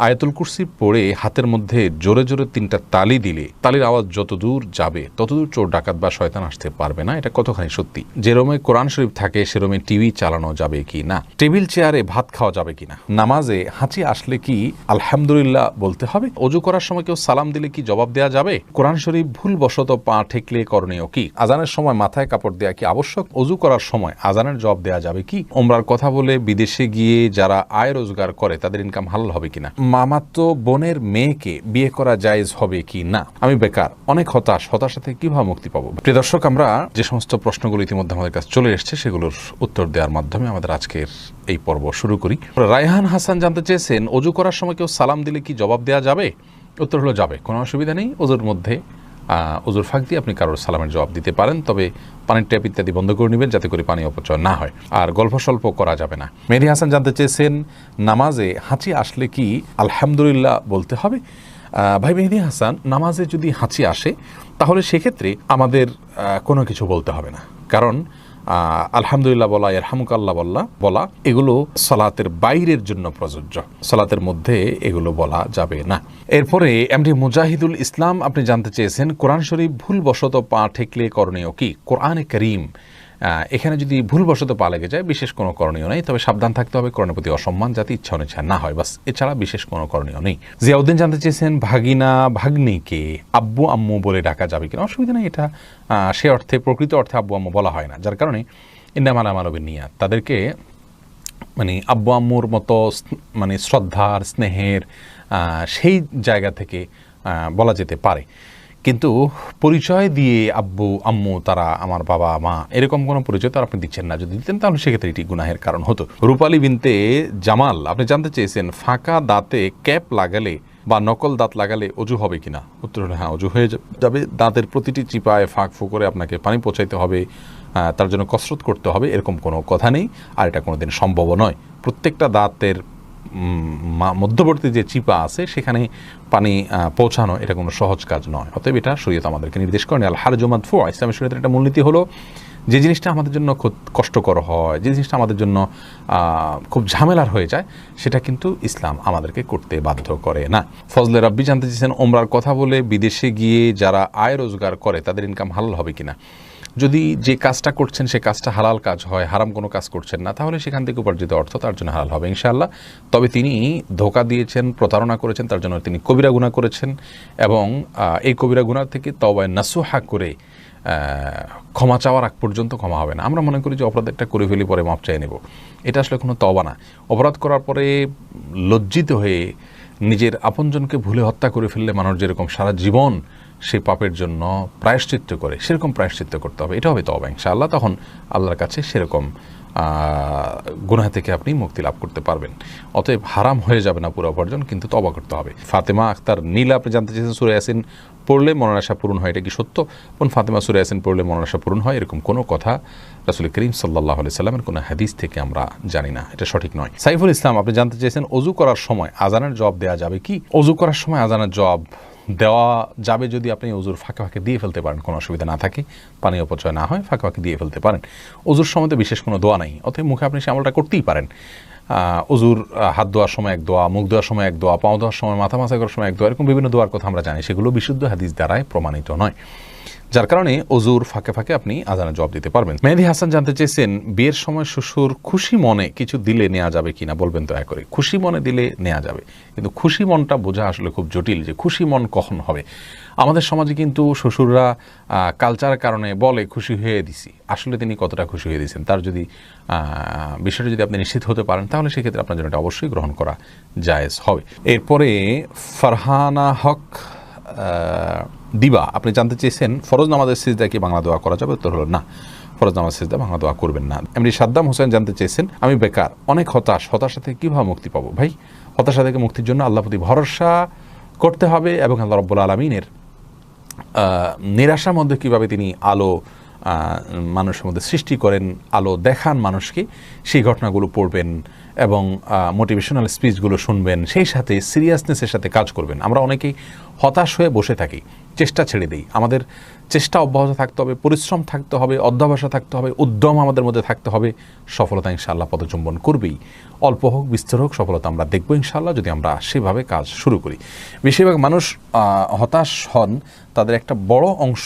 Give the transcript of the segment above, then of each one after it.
আয়াতুল কুরসি পড়ে হাতের মধ্যে জোরে জোরে 3টা তালি দিলে তালির আওয়াজ যত দূর যাবে ততদূর চোর ডাকাত বা শয়তান আসতে পারবে না। এটা কতখানি সত্যি? যেরমে কোরআন শরীফ থাকে সেরমে টিভি চালানো যাবে কি না? টেবিল চেয়ারে ভাত খাওয়া যাবে কি না? নামাজে হাঁচি আসলে কি আলহামদুলিল্লাহ বলতে হবে? অজু করার সময় কেউ সালাম দিলে কি জবাব দেওয়া যাবে? কোরআন শরীফ ভুলবশত পা ঠেকলে করণীয় কি? আজানের সময় মাথায় কাপড় দেওয়া কি আবশ্যক? অজু করার সময় আজানের জবাব দেওয়া যাবে কি? ওমরার কথা বলে বিদেশে গিয়ে যারা আয় রোজগার করে তাদের ইনকাম হালাল হবে কিনা? মামাতো বোনের মেয়েকে বিয়ে করা জায়েজ হবে কি না? আমি বেকার, অনেক হতাশা থেকে কিভাবে মুক্তি পাবো? প্রিয় দর্শক, আমরা যে সমস্ত প্রশ্নগুলো ইতিমধ্যে আমাদের কাছে চলে এসেছে সেগুলোর উত্তর দেওয়ার মাধ্যমে আমাদের আজকের এই পর্ব শুরু করি। রায়হান হাসান জানতে চেয়েছেন, অজু করার সময় কেউ সালাম দিলে কি জবাব দেওয়া যাবে? উত্তর হলো যাবে, কোনো অসুবিধা নেই। অজুর মধ্যে অজুর ফাঁক দিয়ে আপনি কারোর সালামের জবাব দিতে পারেন, তবে পানির ট্যাপ ইত্যাদি বন্ধ করে নেবেন যাতে করে পানি অপচয় না হয়, আর গল্প স্বল্প করা যাবে না। মেহেদী হাসান জানতে চেয়েছেন, নামাজে হাঁচি আসলে কি আলহামদুলিল্লাহ বলতে হবে? ভাই মেহেদী হাসান, নামাজে যদি হাঁচি আসে তাহলে সেক্ষেত্রে আমাদের কোনো কিছু বলতে হবে না, কারণ আলহামদুলিল্লাহ বলা, ইরহামুকাল্লাহ বলা এগুলো সালাতের বাইরের জন্য প্রযোজ্য, সালাতের মধ্যে এগুলো বলা যাবে না। এরপরে এমডি মুজাহিদুল ইসলাম আপনি জানতে চেয়েছেন, কোরআন শরীফ ভুলবশত পা ঠেকলে করণীয় কি? কোরআনে কারীম এখানে যদি ভুলবশত পা লেগে যায় বিশেষ কোনো করণীয় নেই, তবে সাবধান থাকতে হবে কোরআনের প্রতি অসম্মান যাতে ইচ্ছা অনিচ্ছা না হয়, বাস, এছাড়া বিশেষ কোনো করণীয় নেই। জিয়াউদ্দিন জানতে চেয়েছেন, ভাগিনা ভাগ্নিকে আব্বু আম্মু বলে ডাকা যাবে কিনা? অসুবিধা নেই, এটা সে অর্থে প্রকৃত অর্থে আব্বু আম্মু বলা হয় না, যার কারণে ইন্নামাল আমালু বিন্নিয়াত, তাদেরকে মানে আব্বু আম্মুর মতো মানে শ্রদ্ধার স্নেহের সেই জায়গা থেকে বলা যেতে পারে, কিন্তু পরিচয় দিয়ে আব্বু আম্মু তারা আমার বাবা মা এরকম কোনো পরিচয় তো আপনি দিচ্ছেন না, যদি দিতেন তাহলে সেক্ষেত্রে এটি গুনাহের কারণ হতো। রূপালী বিনতে জামাল আপনি জানতে চেয়েছেন, ফাঁকা দাঁতে ক্যাপ লাগালে বা নকল দাঁত লাগালে অজু হবে কিনা? উত্তর হলো হ্যাঁ, অজু হয়ে যাবে। দাঁতের প্রতিটি চিপায় ফাঁক করে আপনাকে পানি পৌঁছাইতে হবে, তার জন্য কসরত করতে হবে, এরকম কোনো কথা নেই, আর এটা কোনোদিন সম্ভব নয়। প্রত্যেকটা দাঁতের মধ্যবর্তী যে চিপা আছে সেখানে পানি পৌঁছানো এটা কোনো সহজ কাজ নয়, অতএব এটা শরীয়ত আমাদেরকে নির্দেশ করেন। আল হারজু মাদফু, ইসলামী শরীয়তের একটা মূলনীতি হলো যে জিনিসটা আমাদের জন্য খুব কষ্টকর হয়, যে জিনিসটা আমাদের জন্য খুব ঝামেলার হয়ে যায়, সেটা কিন্তু ইসলাম আমাদেরকে করতে বাধ্য করে না। ফজলে রাব্বি জানতে চেয়েছেন, ওমরার কথা বলে বিদেশে গিয়ে যারা আয় রোজগার করে তাদের ইনকাম হালাল হবে কিনা? যদি যে কাজটা করছেন সে কাজটা হালাল কাজ হয়, হারাম কোনো কাজ করছেন না, তাহলে সেখান থেকে উপার্জিত অর্থ তার জন্য হালাল হবে ইনশাআল্লাহ। তবে তিনি ধোঁকা দিয়েছেন, প্রতারণা করেছেন, তার জন্য তিনি কবিরা গুনাহ করেছেন, এবং এই কবিরা গুনাহ থেকে তওবায়ে নাসুহা করে ক্ষমা চাওয়ার আগ পর্যন্ত ক্ষমা হবে না। আমরা মনে করি যে অপরাধ একটা করে ফেলি পরে মাপ চাই নেব, এটা আসলে কোনো তওবা না। অপরাধ করার পরে লজ্জিত হয়ে নিজের আপনজনকে ভুলে হত্যা করে ফেললে মানুষ যেরকম সারা জীবন সেই পাপের জন্য প্রায়শ্চিত্ত করে, সেরকম প্রায়শ্চিত্ত করতে হবে, এটা হবে তওবা ইনশাআল্লাহ। তখন আল্লাহর কাছে সেরকম গুনাহ থেকে আপনি মুক্তি লাভ করতে পারবেন। অতএব হারাম হয়ে যাবে না পুরো উপার্জন, কিন্তু তওবা করতে হবে। ফাতেমা আক্তার নীলা আপনি জানতে চেয়েছেন, সূরা ইয়াসিন পড়লে মনের আশা পূরণ হয়, এটা কি সত্য? কোন ফাতেমা সূরা ইয়াসিন পড়লে মনের আশা পূরণ হয় এরকম কোনো কথা রাসূল করিম সাল্লাল্লাহু আলাইহি সাল্লামের কোনো হাদিস থেকে আমরা জানি না, এটা সঠিক নয়। সাইফুল ইসলাম আপনি জানতে চেয়েছেন, অজু করার সময় আজানের জবাব দেওয়া যাবে কি? অজু করার সময় আজানের জবাব দেওয়া যাবে যদি আপনি অজুর ফাঁকে দিয়ে ফেলতে পারেন, কোনো অসুবিধা না থাকে, পানি অপচয় না হয়, ফাঁকে দিয়ে ফেলতে পারেন। অজুর সময় তো বিশেষ কোনো দোয়া নেই, অতএব মুখে আপনি সে আমলটা করতেই পারেন। অজুর হাত ধোয়ার সময় এক দোয়া, মুখ ধোয়ার সময় এক দোয়া, পাও ধোয়ার সময়, মাথা মাসা করার সময় এক দোয়া, এরকম বিভিন্ন দোয়ার কথা আমরা জানি, সেগুলো বিশুদ্ধ হাদিস দ্বারাই প্রমাণিত নয়, যার কারণে অজুর ফাঁকে আপনি আজানের জবাব দিতে পারবেন। মেহেদী হাসান জানতে চেয়েছেন, বিয়ের সময় শ্বশুর খুশি মনে কিছু দিলে নেওয়া যাবে কিনা, বলবেন দয়া করে। খুশি মনে দিলে নেওয়া যাবে, কিন্তু খুশি মনটা বোঝা আসলে খুব জটিল, যে খুশি মন কখন হবে। আমাদের সমাজে কিন্তু শ্বশুররা কালচারের কারণে বলে খুশি হয়ে দিছি, আসলে তিনি কতটা খুশি হয়ে দিয়েছেন তার যদি বিষয়টা যদি আপনি নিশ্চিত হতে পারেন তাহলে সেক্ষেত্রে আপনার জন্য এটা অবশ্যই গ্রহণ করা জায়েজ হবে। এরপরে ফারহানা হক দিবা আপনি জানতে চেয়েছেন, ফরজ নামাজের সিজদা কি বাংলা দোয়া করা যাবে? উত্তর হলো না, ফরজ নামাজ সিজদা বাংলা দোয়া করবেন না। এমনি সাদ্দাম হোসেন জানতে চেয়েছেন, আমি বেকার, অনেক হতাশা থেকে কীভাবে মুক্তি পাবো? ভাই, হতাশা থেকে মুক্তির জন্য আল্লাহর প্রতি ভরসা করতে হবে, এবং আল্লাহ রাব্বুল আলামিনের নিরাশার মধ্যে কীভাবে তিনি আলো মানুষের মধ্যে সৃষ্টি করেন, আলো দেখান মানুষকে, সেই ঘটনাগুলো পড়বেন এবং মোটিভেশনাল স্পিচগুলো শুনবেন, সেই সাথে সিরিয়াসনেসের সাথে কাজ করবেন। আমরা অনেকেই হতাশ হয়ে বসে থাকি, চেষ্টা ছেড়ে দিই। আমাদের চেষ্টা অব্যাহত থাকতে হবে, পরিশ্রম থাকতে হবে, অধ্যবসায় থাকতে হবে, উদ্যম আমাদের মধ্যে থাকতে হবে। সফলতা ইনশাআল্লাহ পদচুম্বন করবেই। অল্প হোক বিস্তর হোক সফলতা আমরা দেখবো ইনশাআল্লাহ, যদি আমরা সেভাবে কাজ শুরু করি। বেশিরভাগ মানুষ হতাশ হন, তাদের একটা বড় অংশ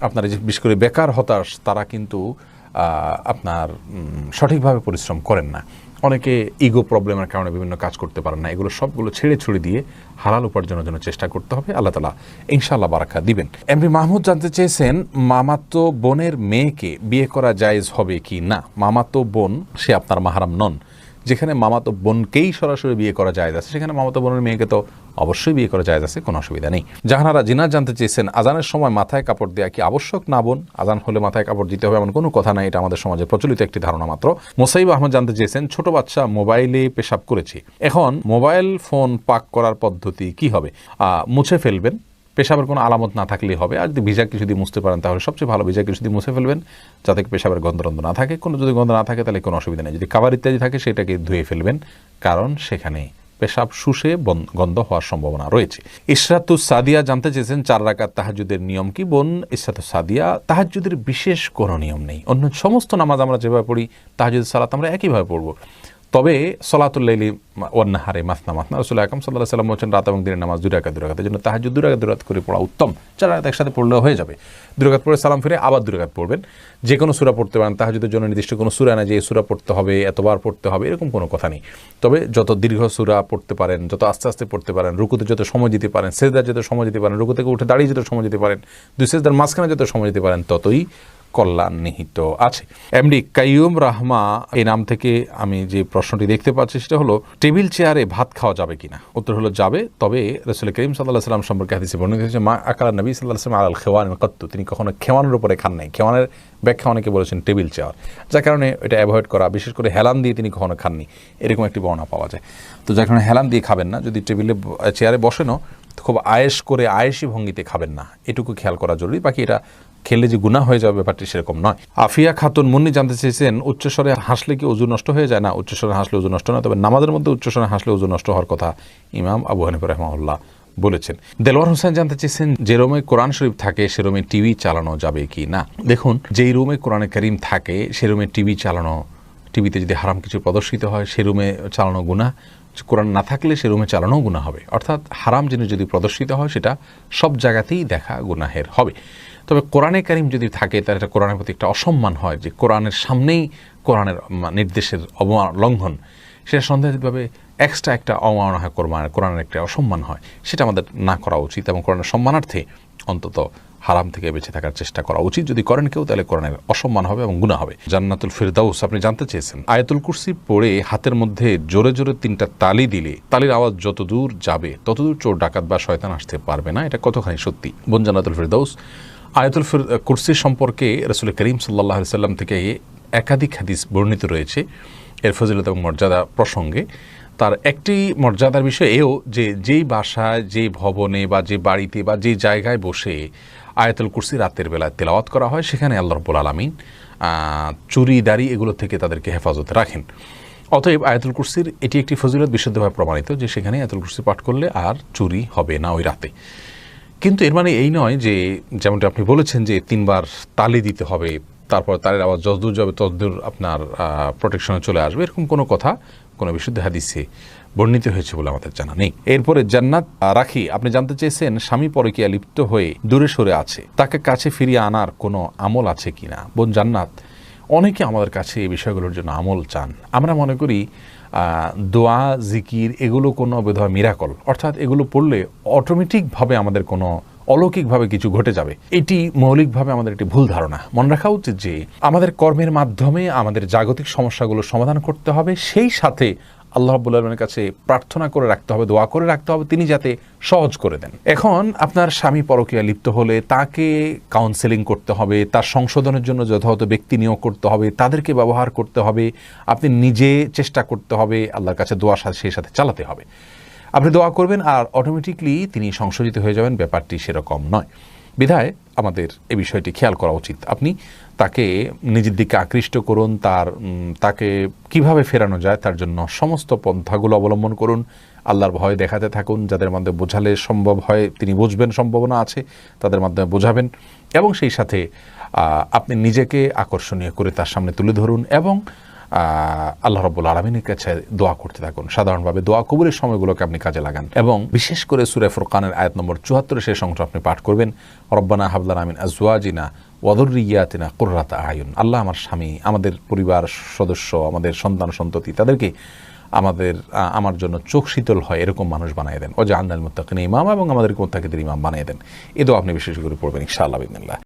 আপনার যে বিশেষ করে বেকার হতাশ, তারা কিন্তু আপনার সঠিকভাবে পরিশ্রম করেন না। অনেকে ইগো প্রবলেমের কারণে বিভিন্ন কাজ করতে পারেন না। এগুলো সবগুলো ছেড়ে ছুড়ে দিয়ে হালাল উপার্জনের জন্য চেষ্টা করতে হবে। আল্লাহ তাআলা ইনশাআল্লাহ বারাকা দিবেন। এমপি মাহমুদ জানতে চেয়েছেন, মামাতো বোনের মেয়েকে বিয়ে করা জায়েজ হবে কি না? মামাতো বোন সে আপনার মাহরাম নন। যেখানে মামাতো বোনকেই সরাসরি বিয়ে করা জায়েজ আছে, সেখানে মামাতো বোনের মেয়েকে তো অবশ্যই বিয়ে করা জায়েজ আছে, কোনো অসুবিধা নেই। জাহানারা জিনাত জানতে চেয়েছেন, আজানের সময় মাথায় কাপড় দেওয়া কি আবশ্যক না বোন? আজান হলে মাথায় কাপড় দিতে হবে এমন কোনো কথা নাই, এটা আমাদের সমাজে প্রচলিত একটি ধারণা মাত্র। মোসাইব আহমদ জানতে চেয়েছেন, ছোট বাচ্চা মোবাইলে পেশাব করেছে, এখন মোবাইল ফোন পাক করার পদ্ধতি কি হবে? মুছে ফেলবেন, পেশাবের কোনো আলামত না থাকলেই হবে। আর যদি ভিজা কিছু দিয়ে মুছতে পারেন তাহলে সবচেয়ে ভালো, ভিজা কিছু দিয়ে মুছে ফেলবেন যাতে পেশাবের গন্ধ না থাকে। কোনো যদি গন্ধ না থাকে তাহলে কোনো অসুবিধা নেই। যদি খাবার ইত্যাদি থাকে সেটাকে ধুয়ে ফেলবেন, কারণ সেখানে পেশাব শুষে গন্ধ হওয়ার সম্ভাবনা রয়েছে। ইশরাতুস সাদিয়া জানতে চেয়েছেন, 4 রাকাত তাহাজ্জুদের নিয়ম কি? বোন ইশরাতুস সাদিয়া, তাহাজ্জুদের বিশেষ কোনো নিয়ম নেই। অন্য সমস্ত নামাজ আমরা যেভাবে পড়ি তাহাজ্জুদের সালাত আমরা একইভাবে পড়ব। তবে সলাতুল লাইলি ওয়ান নাহারে মাসনা মাসনা, রাসূল আকরাম সাল্লাল্লাহু আলাইহি ওয়াসাল্লাম বলেছেন রাত এবং দিনের নামাজ 2 রাকাত 2 রাকাত। এর জন্য তাহাজ্জুদ 2 রাকাত 2 রাকাত করে পড়া উত্তম। 4 রাকাত একসাথে পড়লেও হয়ে যাবে। 2 রাকাত পড়ে সালাম ফিরে আবার 2 রাকাত পড়বেন। যে কোনো সূরা পড়তে পারেন, তাহাজ্জুদের জন্য নির্দিষ্ট কোনো সূরা না যে এই সূরা পড়তে হবে, এতবার পড়তে হবে, এরকম কোনো কথা নেই। তবে যত দীর্ঘ সূরা পড়তে পারেন, যত আস্তে আস্তে পড়তে পারেন, রুকুতে যত সময় দিতে পারেন, সিজদায় যত সময় দিতে পারেন, রুকু থেকে উঠে দাঁড়িয়ে যত সময় দিতে পারেন, 2 সিজদার মাঝখানে যত সময় দিতে পারেন, ততই কল্যাণ নিহিত আছে। এমডি কাইয়ুম রাহমা এই নাম থেকে আমি যে প্রশ্নটি দেখতে পাচ্ছি সেটা হলো, টেবিল চেয়ারে ভাত খাওয়া যাবে কিনা? উত্তর হলো যাবে। তবে রাসূল করিম সাল্লাল্লাহু আলাইহি ওয়াসাল্লাম সম্পর্কে হাদিসে বর্ণিত হয়েছে, মা আকালা নবী সাল্লাল্লাহু আলাইহি ওয়াসাল্লাম আলাল খেওয়ান কাত্তু, তিনি কখনো খেওয়ানের উপরে খান নাই। খেওয়ানের ব্যাখ্যা অনেকে বলেছেন টেবিল চেয়ার, যার কারণে এটা অ্যাভয়েড করা, বিশেষ করে হেলান দিয়ে তিনি কখনো খাননি, এরকম একটি বর্ণনা পাওয়া যায়। তো যার কারণে হেলান দিয়ে খাবেন না। যদি টেবিলে চেয়ারে বসেনও খুব আয়েশ করে আয়েশি ভঙ্গিতে খাবেন না, এটুকু খেয়াল করা জরুরি। বাকি এটা খেলে যে গুনাহ হয়ে যাবে ব্যাপারটি সেরকম নয়। আফিয়া খাতুন মুন্নি জানতে চেয়েছেন, উচ্চস্বরে হাসলে কি ওযু নষ্ট হয়ে যায়? না, উচ্চস্বরে হাসলে ওযু নষ্ট না, তবে নামাজের মধ্যে উচ্চস্বরে হাসলে ওযু নষ্ট হওয়ার কথা ইমাম আবু হানিফা রাহিমাহুল্লাহ বলেছেন। দেলোয়ার হোসেন জানতে চেয়েছেন, যে রুমে কোরআন শরীফ থাকে সে রুমে টিভি চালানো যাবে কি না? দেখুন, যেই রুমে কোরআনে কারীম থাকে সে রুমে টিভি চালানো, টিভিতে যদি হারাম কিছু প্রদর্শিত হয় সে রুমে চালানো গুনাহ, কোরআন না থাকলে সে রুমে চালানো গুনাহ হবে। অর্থাৎ হারাম জিনিস যদি প্রদর্শিত হয় সেটা সব জায়গাতেই দেখা গুনাহের হবে। তবে কোরআনে কারীম যদি থাকে তাহলে এটা কোরআনের প্রতি একটা অসম্মান হয়, যে কোরআনের সামনেই কোরআনের নির্দেশের অবলঙ্ঘন, সেটা সন্দেহভাবে এক্সট্রা একটা অবমাননা হয়, কোরআনের একটা অসম্মান হয়, সেটা আমাদের না করা উচিত এবং কোরআনের সম্মানার্থে অন্তত হারাম থেকে বেঁচে থাকার চেষ্টা করা উচিত। যদি করেন কেউ তাহলে কোরআনের অসম্মান হবে এবং গুনাহ হবে। জান্নাতুল ফিরদাউস আপনি জানতে চেয়েছেন, আয়াতুল কুরসি পড়ে হাতের মধ্যে জোরে জোরে 3টা তালি দিলে তালির আওয়াজ যত দূর যাবে ততদূর চোর ডাকাত বা শয়তান আসতে পারবে না, এটা কতখানি সত্যি? বোন জান্নাতুল ফিরদাউস, আয়াতুল কুরসি সম্পর্কে রাসূল করিম সাল্লাল্লাহু আলাইহি ওয়াসাল্লাম থেকে একাধিক হাদিস বর্ণিত রয়েছে এর ফজিলত এবং মর্যাদা প্রসঙ্গে। তার একটি মর্যাদার বিষয় এও যে যেই বাসায়, যে ভবনে বা যে বাড়িতে বা যে জায়গায় বসে আয়াতুল কুরসি রাতের বেলায় তেলাওয়াত করা হয় সেখানে আল্লাহ রাব্বুল আলামিন চুরি দাড়ি এগুলো থেকে তাদেরকে হেফাজতে রাখেন। অতএব আয়াতুল কুরসির এটি একটি ফজিলত বিশুদ্ধভাবে প্রমাণিত যে সেখানে আয়াতুল কুরসি পাঠ করলে আর চুরি হবে না ওই রাতে। কিন্তু এর মানে এই নয় যে, যেমনটা আপনি বলেছেন যে 3 বার তালি দিতে হবে, তারপর তালের আওয়াজ যতদূর যাবে ততদূর আপনার প্রোটেকশনে চলে আসবে, এরকম কোনো কথা কোনো বিশুদ্ধ হাদিসে বর্ণিত হয়েছে বলে আমাদের জানা নেই। এরপরে জান্নাত রাখি আপনি জানতে চেয়েছেন, স্বামী পরকীয়া লিপ্ত হয়ে দূরে সরে আছে, তাকে কাছে ফিরিয়ে আনার কোনো আমল আছে কিনা? বোন জান্নাত, অনেকে আমাদের কাছে এই বিষয়গুলোর জন্য আমল চান। আমরা মনে করি দোয়া জিকির এগুলো কোনো বোধহয় মিরাকল, অর্থাৎ এগুলো পড়লে অটোমেটিকভাবে আমাদের কোনো অলৌকিকভাবে কিছু ঘটে যাবে। এটি মৌলিকভাবে আমাদের একটি ভুল ধারণা। মনে রাখা উচিত যে আমাদের কর্মের মাধ্যমে আমাদের জাগতিক সমস্যাগুলো সমাধান করতে হবে, সেই সাথে আল্লাহ রাব্বুল আলামিনের কাছে প্রার্থনা করে রাখতে হবে, দোয়া করে রাখতে হবে তিনি যাতে সহজ করে দেন। এখন আপনার স্বামী পরকীয়া লিপ্ত হলে তাকে কাউন্সেলিং করতে হবে, তার সংশোধনের জন্য যথাযথ ব্যক্তি নিয়োগ করতে হবে, তাদেরকে ব্যবহার করতে হবে, আপনি নিজে চেষ্টা করতে হবে, আল্লাহর কাছে দোয়া সেই সাথে চালাতে হবে। আপনি দোয়া করবেন আর অটোমেটিকলি তিনি সংশোধিত হয়ে যাবেন, ব্যাপারটি সেরকম নয়। বিধায় আমাদের এই বিষয়টি খেয়াল করা উচিত। আপনি তাকে নিজের দিকে আকৃষ্ট করুন, তাকে কিভাবে ফেরানো যায় তার জন্য সমস্ত পন্থাগুলো অবলম্বন করুন। আল্লাহর ভয় দেখাতে থাকুন, যাদের মাধ্যমে বোঝালে সম্ভব হয় তিনি বুঝবেন, সম্ভাবনা আছে তাদের মাধ্যমে বোঝাবেন, এবং সেই সাথে আপনি নিজেকে আকর্ষণীয় করে তার সামনে তুলে ধরুন এবং আল্লাহ রাব্বুল আলামিনের কাছে দোয়া করতে থাকুন। সাধারণভাবে দোয়া কবুলের সময়গুলোকে আপনি কাজে লাগান এবং বিশেষ করে সূরা ফুরকানের আয়াত নম্বর ৭৪ শেষ অংশ আপনি পাঠ করবেন, রব্বানা হাব লানা মিন আজওয়াজিনা ওয়া যুররিয়াতিনা কুররাতা আয়ুন। আল্লাহ আমার স্বামী, আমাদের পরিবার সদস্য, আমাদের সন্তান সন্ততি, তাদেরকে আমার জন্য চোখ শীতল হয় এরকম মানুষ বানিয়ে দেন। ওয়াজআলনাল মুত্তাকিনা ইমামা, এবং আমাদেরকে মুত্তাকিদের ইমাম বানিয়ে দেন। এ দোয়া আপনি বিশেষ করে পড়বেন ইনশাআল্লাহ বিদিনিল্লাহ।